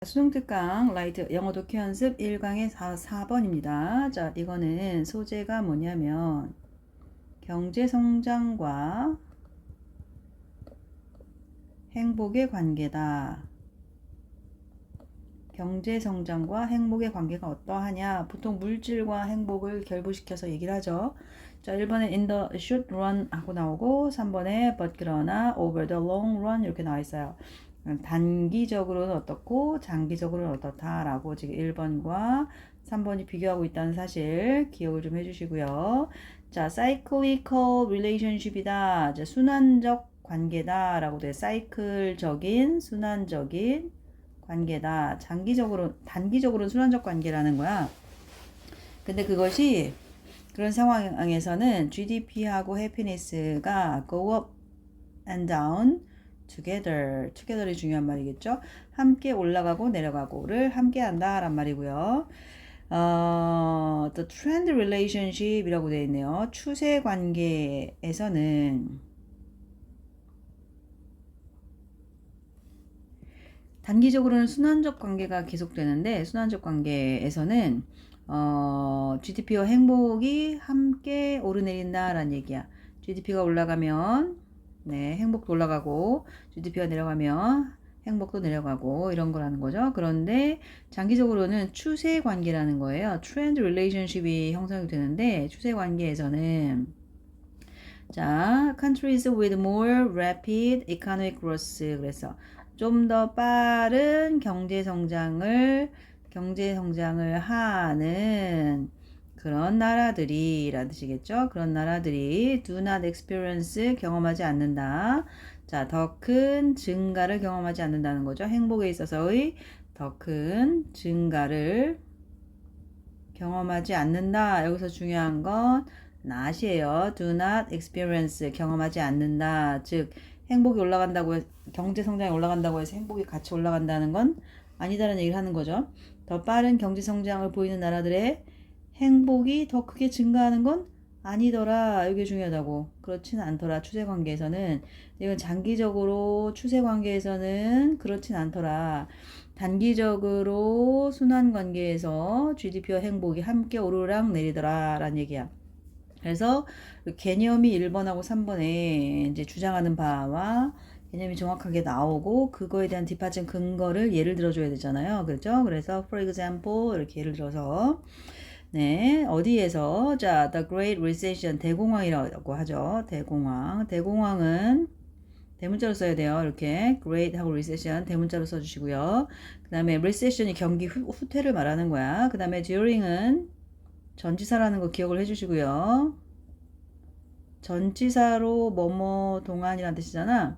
수능 특강 라이트 영어 독해 연습 1강의 4번입니다. 자, 이거는 소재가 뭐냐면 경제 성장과 행복의 관계다. 경제 성장과 행복의 관계가 어떠하냐? 보통 물질과 행복을 결부시켜서 얘기를 하죠. 자, 1번에 in the short run 하고 나오고 3번에 but 그러나 over the long run 이렇게 나와 있어요. 단기적으로는 어떻고 장기적으로는 어떻다라고 지금 1번과 3번이 비교하고 있다는 사실 기억을 좀 해주시고요. 자, cyclical relationship이다. 자, 순환적 관계다라고 돼. 사이클적인 순환적인 관계다. 단기적으로는 순환적 관계라는 거야. 근데 그것이 그런 상황에서는 GDP하고 해피니스가 go up and down together이 중요한 말이겠죠. 함께 올라가고 내려가고를 함께 한다란 말이고요. The trend relationship이라고 되어 있네요. 추세 관계에서는 단기적으로는 순환적 관계가 계속되는데 순환적 관계에서는 GDP와 행복이 함께 오르내린다라는 얘기야. GDP가 올라가면 행복도 올라가고 GDP가 내려가면 행복도 내려가고 이런 거라는 거죠. 그런데 장기적으로는 추세 관계라는 거예요. 트렌드 릴레이션십이 형성이 되는데 추세 관계에서는 자, countries with more rapid economic growth 그래서 좀 더 빠른 경제 성장을 하는 그런 나라들이라는 뜻이겠죠. 그런 나라들이 do not experience 경험하지 않는다. 자, 더 큰 증가를 경험하지 않는다는 거죠. 행복에 있어서의 더 큰 증가를 경험하지 않는다. 여기서 중요한 건 not이에요. do not experience 경험하지 않는다. 즉 행복이 올라간다고 경제 성장이 올라간다고 해서 행복이 같이 올라간다는 건 아니다라는 얘기를 하는 거죠. 더 빠른 경제 성장을 보이는 나라들의 행복이 더 크게 증가하는 건 아니더라. 이게 중요하다고. 그렇진 않더라. 추세 관계에서는. 이건 장기적으로 추세 관계에서는 그렇진 않더라. 단기적으로 순환 관계에서 GDP와 행복이 함께 오르락 내리더라 라는 얘기야. 그래서 개념이 1번하고 3번에 이제 주장하는 바와 개념이 정확하게 나오고 그거에 대한 뒷받침 근거를 예를 들어줘야 되잖아요. 그렇죠? 그래서 for example 이렇게 예를 들어서 어디에서 자 the Great Recession 대공황이라고 하죠. 대공황은 대문자로 써야 돼요. 이렇게 great 하고 recession 대문자로 써주시고요. 그 다음에 recession이 경기 후퇴를 말하는 거야. 그 다음에 during은 전치사라는 거 기억을 해주시고요. 전치사로 뭐뭐 동안이라는 뜻이잖아.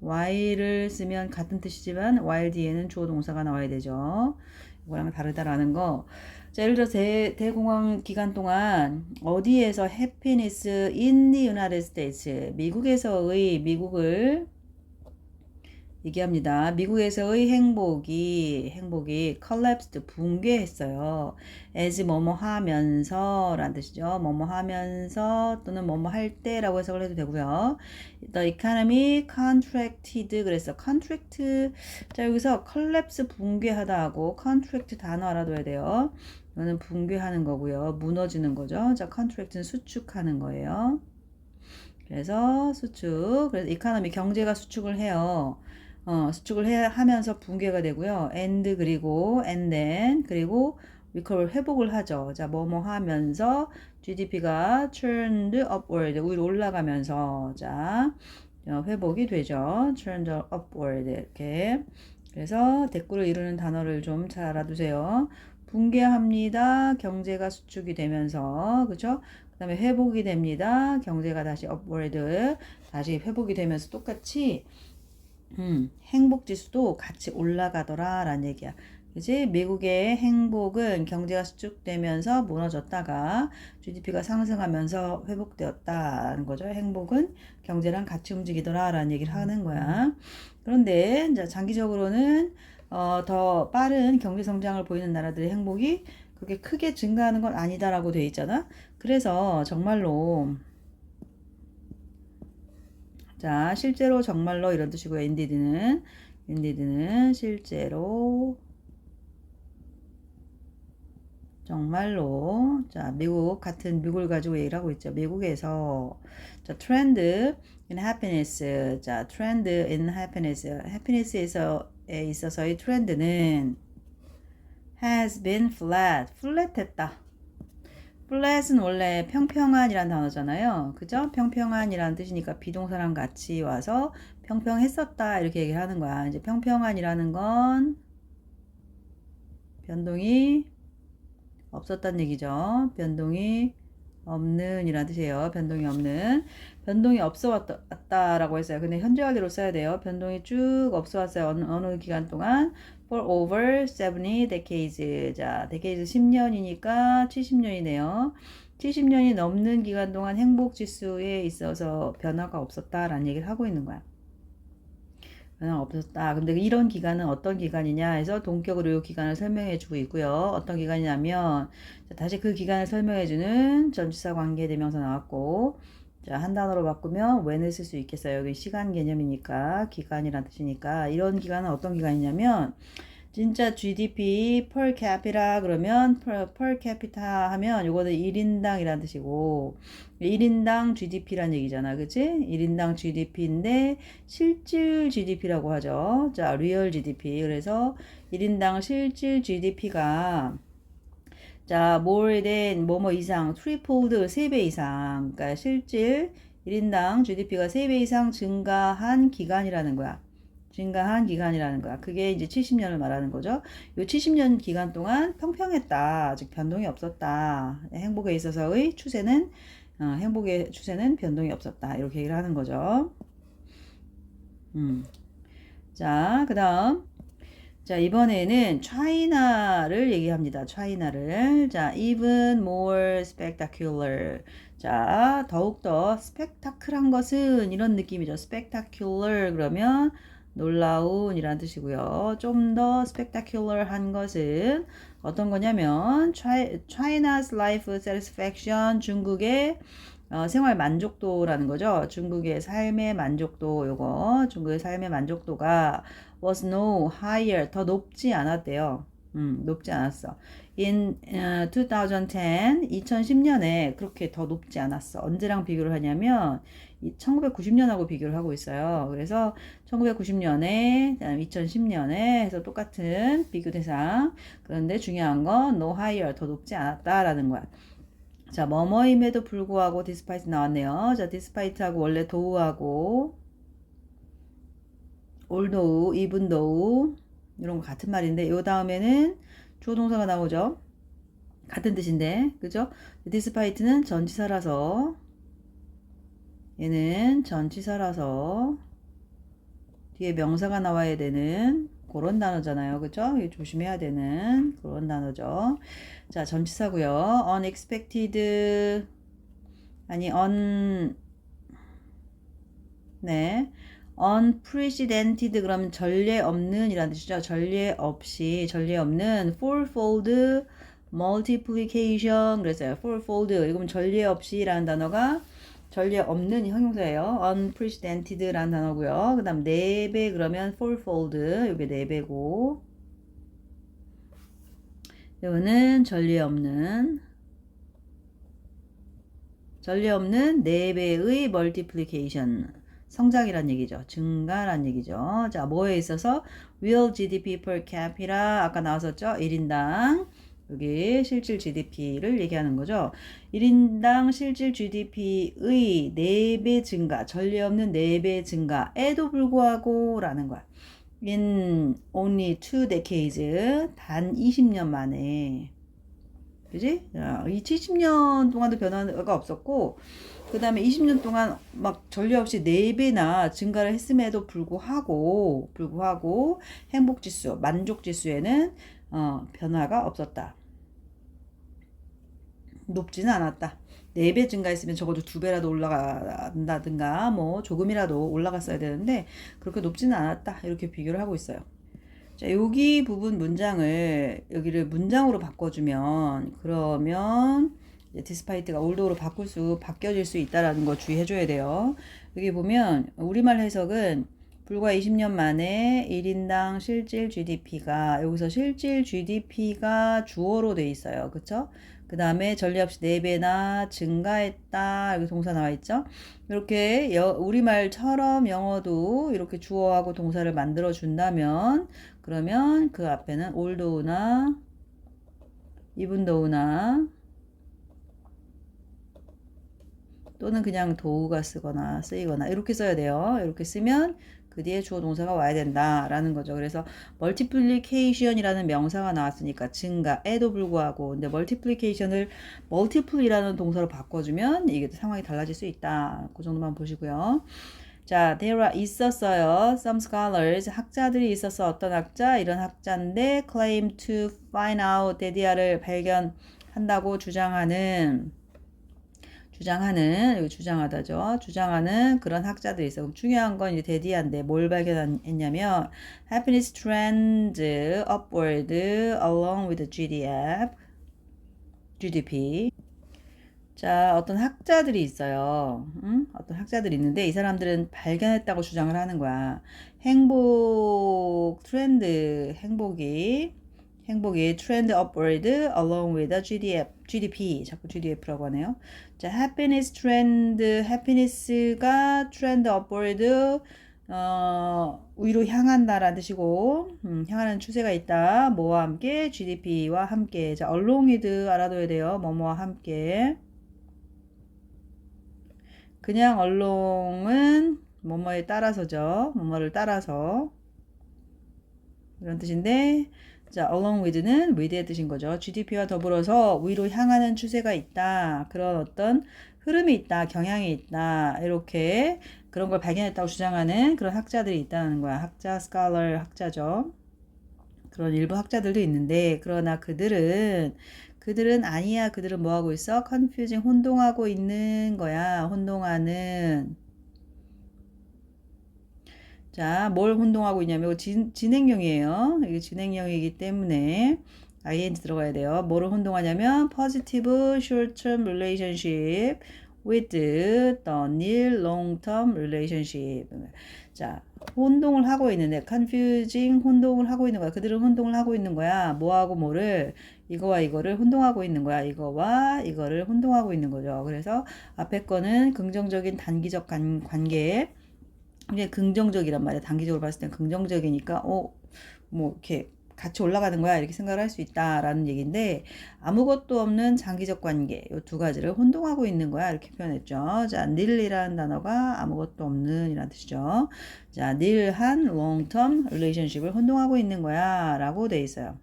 while을 쓰면 같은 뜻이지만 while 뒤에는 주어 동사가 나와야 되죠. 이거랑 다르다라는 거. 자, 예를 들어 대공황 기간 동안 어디에서 happiness in the United States 미국을 얘기합니다. 미국에서의 행복이 collapsed 붕괴했어요. as 뭐뭐 하면서 라는 뜻이죠. 뭐뭐 하면서 또는 뭐뭐 할 때라고 해석을 해도 되고요. The economy contracted 그래서 contract 자 여기서 collapse 붕괴하다 하고 contract 단어 알아둬야 돼요. 이거는 붕괴하는 거고요. 무너지는 거죠. 자 contract는 수축하는 거예요. 그래서 그래서 economy 경제가 수축을 해요. 하면서 붕괴가 되고요. and then recover 회복을 하죠. 자, 뭐뭐 하면서 GDP가 turned upward 위로 올라가면서 자, 회복이 되죠. turned upward 이렇게. 그래서 대꾸를 이루는 단어를 좀 잘 알아두세요. 붕괴합니다. 경제가 수축이 되면서 그죠? 그다음에 회복이 됩니다. 경제가 다시 upward 다시 회복이 되면서 똑같이 행복 지수도 같이 올라가더라 라는 얘기야. 그지? 미국의 행복은 경제가 수축되면서 무너졌다가 GDP가 상승하면서 회복되었다는 거죠. 행복은 경제랑 같이 움직이더라 라는 얘기를 하는 거야. 그런데 이제 장기적으로는 더 빠른 경제 성장을 보이는 나라들의 행복이 그렇게 크게 증가하는 건 아니다라고 돼 있잖아. 그래서 정말로 자, 실제로 정말로 이런 뜻이고요. indeed는 실제로 정말로. 자, 미국, 같은 미국을 가지고 얘기를 하고 있죠. 미국에서. 자, 트렌드 in happiness. 자, 트렌드 in happiness. happiness에 있어서의 트렌드는 has been flat. flat했다. flat은 원래 평평한이란 단어잖아요. 그죠? 평평한이라는 뜻이니까 비동사랑 같이 와서 평평했었다. 이렇게 얘기를 하는 거야. 이제 평평한이라는 건 변동이 없었다는 얘기죠. 변동이 없는 이라는 뜻이에요. 변동이 없는. 변동이 없어 왔다라고 했어요. 근데 현재 완료로 써야 돼요. 변동이 쭉 없어 왔어요. 어느 기간 동안 for over 70 decades. 자, decades 10년이니까 70년이네요. 70년이 넘는 기간 동안 행복 지수에 있어서 변화가 없었다라는 얘기를 하고 있는 거야. 변화가 없었다. 근데 이런 기간은 어떤 기간이냐 해서 동격으로 이 기간을 설명해 주고 있고요. 어떤 기간이냐면 자, 다시 그 기간을 설명해 주는 전치사 관계 대명사 나왔고 자, 한 단어로 바꾸면 when을 쓸 수 있겠어요. 여기 시간 개념이니까 기간이란 뜻이니까 이런 기간은 어떤 기간이냐면 진짜 GDP per capita 그러면 per capita 하면 요거는 1인당이라는 뜻이고 1인당 GDP란 얘기잖아. 그치? 1인당 GDP인데 실질 GDP라고 하죠. 자, real GDP. 그래서 1인당 실질 GDP가 자, more than 뭐뭐 이상, threefold 3배 이상. 그러니까 실질 1인당 GDP가 3배 이상 증가한 기간이라는 거야. 증가한 기간이라는 거야. 그게 이제 70년을 말하는 거죠. 요 70년 기간 동안 평평했다. 즉 변동이 없었다. 행복에 있어서의 추세는 행복의 추세는 변동이 없었다. 이렇게 얘기를 하는 거죠. 자, 그다음 자, 이번에는 차이나를 얘기합니다. 차이나를. 자, even more spectacular. 자, 더욱더 스펙타클한 것은 이런 느낌이죠. spectacular 그러면 놀라운 이란 뜻이고요. 좀 더 spectacular한 것은 어떤 거냐면 China's life satisfaction 중국의 생활 만족도라는 거죠. 중국의 삶의 만족도 요거 중국의 삶의 만족도가 was no higher 더 높지 않았대요. 높지 않았어. In 2010 2010년에 그렇게 더 높지 않았어. 언제랑 비교를 하냐면 1990년하고 비교를 하고 있어요. 그래서 1990년에 2010년에 해서 똑같은 비교 대상. 그런데 중요한 건 no higher 더 높지 않았다라는 거야. 자, 뭐뭐임에도 불구하고 despite 나왔네요. 자, despite하고 원래 though although, even though 이런 거 같은 말인데 요 다음에는 주어 동사가 나오죠. 같은 뜻인데 그죠? despite는 전치사라서 얘는 전치사라서 뒤에 명사가 나와야 되는 그런 단어잖아요. 그죠? 조심해야 되는 그런 단어죠. 자, 전치사고요. unexpected 아니 네. unprecedented 그러면 전례 없는 이라는 뜻이죠. 전례 없이 전례 없는 fourfold multiplication 그랬어요. fourfold 이거면 전례 없이라는 단어가 전례 없는 형용사예요. unprecedented라는 단어고요. 그 다음 4배 그러면 fourfold 이게 4배고 이거는 전례 없는 4배의 multiplication 성장이란 얘기죠. 증가란 얘기죠. 자, 뭐에 있어서 real GDP per capita 아까 나왔었죠. 1인당 여기 실질 GDP를 얘기하는 거죠. 1인당 실질 GDP의 4배 증가, 전례 없는 4배 증가에도 불구하고 라는 거야. In only 2 decades 단 20년 만에 그지? 이 70년 동안도 변화가 없었고 그 다음에 20년 동안 막 전례 없이 4배나 증가를 했음에도 불구하고 행복지수, 만족지수에는 변화가 없었다. 높지는 않았다. 4배 증가했으면 적어도 2배라도 올라간다든가 뭐 조금이라도 올라갔어야 되는데 그렇게 높지는 않았다. 이렇게 비교를 하고 있어요. 자, 여기 부분 문장을 여기를 문장으로 바꿔주면 그러면 despite가 old로 바뀌어질 수 있다라는 거 주의해줘야 돼요. 여기 보면 우리말 해석은 불과 20년 만에 1인당 실질 GDP가 여기서 실질 GDP가 주어로 돼 있어요. 그쵸? 그 다음에 전례 없이 4배나 증가했다. 여기 동사 나와 있죠? 이렇게 우리말처럼 영어도 이렇게 주어하고 동사를 만들어 준다면 그러면 그 앞에는 althought나 even though나 또는 그냥 도우가 쓰이거나 이렇게 써야 돼요. 이렇게 쓰면 그 뒤에 주어 동사가 와야 된다라는 거죠. 그래서 multiplication이라는 명사가 나왔으니까 증가에도 불구하고 근데 multiplication을 multiple이라는 동사로 바꿔주면 이게 상황이 달라질 수 있다. 그 정도만 보시고요. 자, there are 있었어요. Some scholars 학자들이 있었어. 어떤 학자? 이런 학자인데 claim to find out 데디아를 발견한다고 주장하는 여기 주장하다죠. 주장하는 그런 학자들이 있어. 그럼 중요한 건 이제 데디아인데 뭘 발견했냐면 happiness trend upward along with GDP. 자, 어떤 학자들이 있어요. 어떤 학자들이 있는데 이 사람들은 발견했다고 주장을 하는 거야. 행복이 trend upward along with GDP. 자꾸 GDP라고 하네요. 자, happiness가 trend upward 위로 향한다라는 뜻이고 향하는 추세가 있다. 뭐와 함께? GDP와 함께. 자, along with 알아둬야 돼요. 뭐뭐와 함께. 그냥 along은 뭐뭐에 따라서죠. 뭐뭐를 따라서 이런 뜻인데 자, along with는 with의 뜻인 거죠. GDP와 더불어서 위로 향하는 추세가 있다. 그런 어떤 흐름이 있다. 경향이 있다. 이렇게 그런 걸 발견했다고 주장하는 그런 학자들이 있다는 거야. scholar, 학자죠. 그런 일부 학자들도 있는데 그러나 그들은 아니야. 그들은 뭐 하고 있어? confusing, 혼동하고 있는 거야. 혼동하는. 자, 뭘 혼동하고 있냐면 진행형이에요. 이게 진행형이기 때문에 ing 들어가야 돼요. 뭐를 혼동하냐면 positive short-term relationship with the near long-term relationship. 자, 혼동을 하고 있는데 confusing 혼동을 하고 있는 거야. 그들은 혼동을 하고 있는 거야. 뭐하고 뭐를 이거와 이거를 혼동하고 있는 거야. 이거와 이거를 혼동하고 있는 거죠. 그래서 앞에 거는 긍정적인 단기적 관계 이게 긍정적이란 말이야. 단기적으로 봤을 땐 긍정적이니까 뭐 이렇게 같이 올라가는 거야 이렇게 생각을 할 수 있다라는 얘기인데 아무것도 없는 장기적 관계 이 두 가지를 혼동하고 있는 거야 이렇게 표현했죠. 자, nil이라는 단어가 아무것도 없는 이란 뜻이죠. 자, nil한 long-term relationship을 혼동하고 있는 거야 라고 돼 있어요.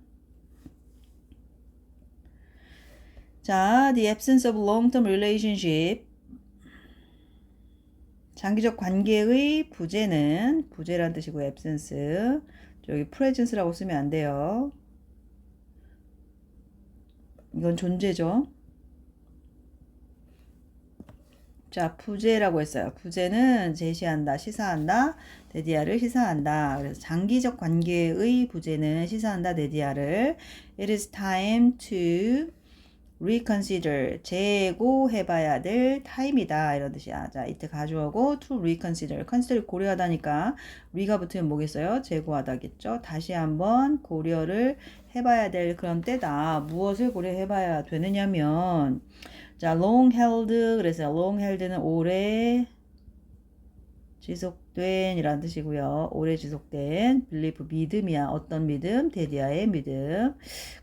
자, the absence of long-term relationship 장기적 관계의 부재란 뜻이고 absence 여기 presence라고 쓰면 안 돼요. 이건 존재죠. 자, 부재라고 했어요. 부재는 제시한다, 시사한다, 데디아를 시사한다. 그래서 장기적 관계의 부재는 시사한다, 데디아를. It is time to reconsider 재고해봐야 될 타임이다 이런 뜻이야. 자, 이때 가져오고 to reconsider consider 고려하다니까 re가 붙으면 뭐겠어요? 재고하다겠죠. 다시 한번 고려를 해봐야 될 그런 때다. 무엇을 고려해봐야 되느냐면 자, long held 그래서 long held는 오래 지속된 이라는 뜻이고요. 오래 지속된 belief 믿음이야. 어떤 믿음? 데디아의 믿음.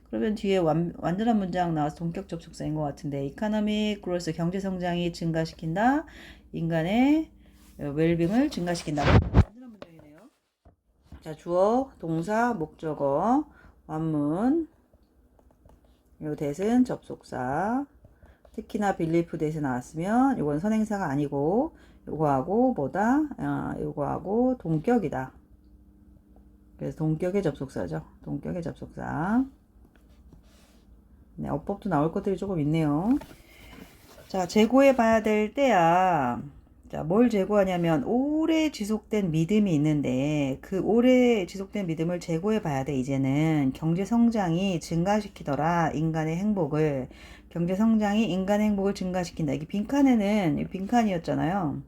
그러면 뒤에 완전한 문장 나와서 동격 접속사인 것 같은데 economic growth 경제 성장이 증가시킨다. 인간의 웰빙을 증가시킨다. 완전한 문장이네요. 자, 주어, 동사, 목적어, 완문, 요 대신 접속사. 특히나 belief 대신 나왔으면 이건 선행사가 아니고 요거하고 뭐다? 요거하고 동격이다. 그래서 동격의 접속사죠. 동격의 접속사. 네, 어법도 나올 것들이 조금 있네요. 자, 재고해 봐야 될 때야. 자, 뭘 재고하냐면 오래 지속된 믿음이 있는데 그 오래 지속된 믿음을 재고해 봐야 돼. 이제는 경제 성장이 증가시키더라. 인간의 행복을. 경제 성장이 인간의 행복을 증가시킨다. 이게 빈칸에는 빈칸이었잖아요.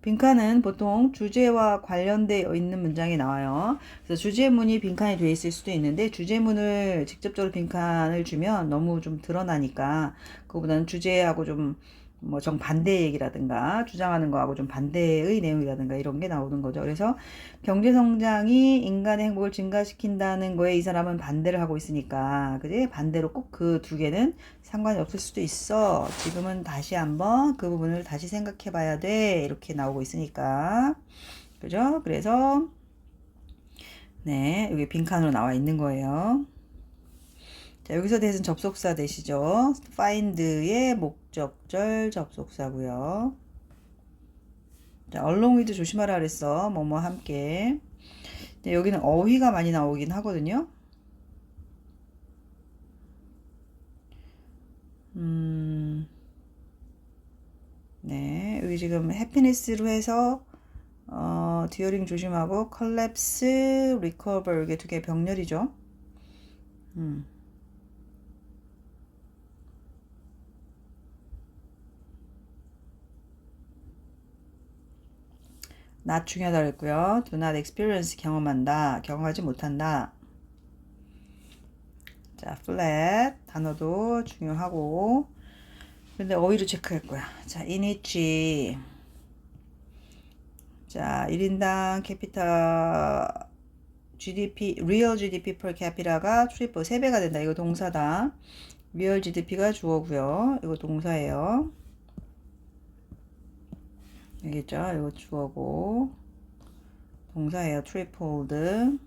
빈칸은 보통 주제와 관련되어 있는 문장이 나와요. 그래서 주제문이 빈칸이 되어 있을 수도 있는데 주제문을 직접적으로 빈칸을 주면 너무 좀 드러나니까 그거보다는 주제하고 좀 뭐 정반대 얘기라든가 주장하는 거하고 좀 반대의 내용이라든가 이런 게 나오는 거죠. 그래서 경제 성장이 인간의 행복을 증가시킨다는 거에 이 사람은 반대를 하고 있으니까 그지? 반대로 꼭 그 두 개는 상관이 없을 수도 있어. 지금은 다시 한번 그 부분을 다시 생각해 봐야 돼. 이렇게 나오고 있으니까. 그죠? 그래서 네, 여기 빈칸으로 나와 있는 거예요. 자, 여기서 대신 접속사 되시죠. find의 목적절 접속사고요. 자, along with 조심하라 그랬어. 뭐뭐 함께. 네, 여기는 어휘가 많이 나오긴 하거든요. 네, 여기 지금 happiness로 해서 디어링 조심하고 collapse, recover 이게 두 개 병렬이죠. not 중요하다 그랬고요. do not experience 경험한다, 경험하지 못한다. 자, flat 단어도 중요하고 근데 어휘로 체크할 거야. 자, in which 자, 1인당 캐피타 GDP, real GDP per capita가 트리플 3배가 된다. 이거 동사다. real GDP가 주어고요. 이거 동사예요. 알겠죠? 이거 주어고 동사예요. tripled.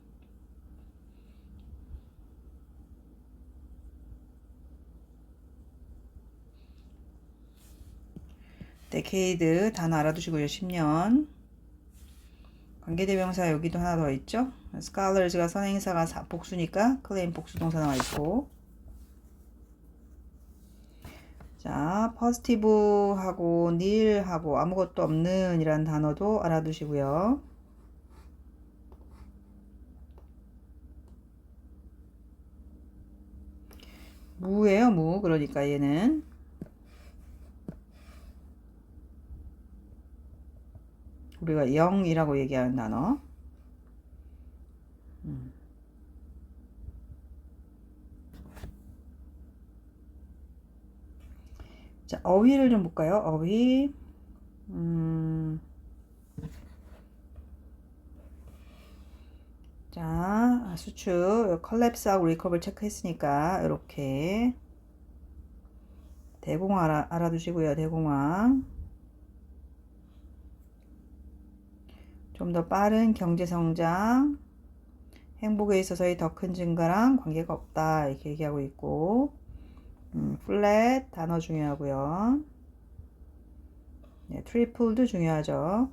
decade 단어 알아두시고요. 10년. 관계대명사 여기도 하나 더 있죠. scholars가 선행사가 복수니까 claim 복수동사 나와 있고 자, positive하고 nil하고 아무것도 없는 이란 단어도 알아두시고요. 무예요, 무. 그러니까 얘는 우리가 0이라고 얘기하는 단어. 자, 어휘를 좀 볼까요? 어휘. 자, 수축, 컬랩스하고 리커버를 체크했으니까 이렇게 대공황 알아두시고요. 대공황. 좀 더 빠른 경제성장, 행복에 있어서의 더 큰 증가랑 관계가 없다 이렇게 얘기하고 있고 플랫 단어 중요하고요. 네, 트리플도 중요하죠.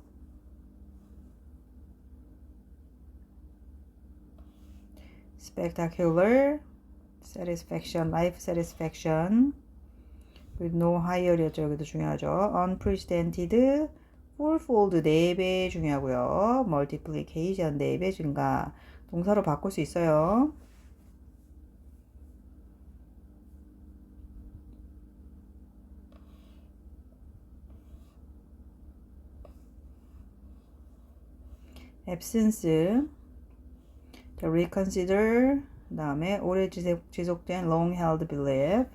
spectacular, satisfaction, life satisfaction with no higher이었죠. 여기도 중요하죠. unprecedented, fourfold 4배 중요하고요. multiplication 4배 증가 동사로 바꿀 수 있어요. absence, reconsider, 그 다음에 오래 지속된 long held belief,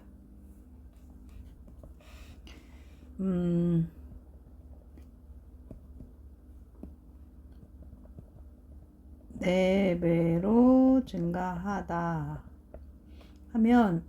네 배로 증가하다 하면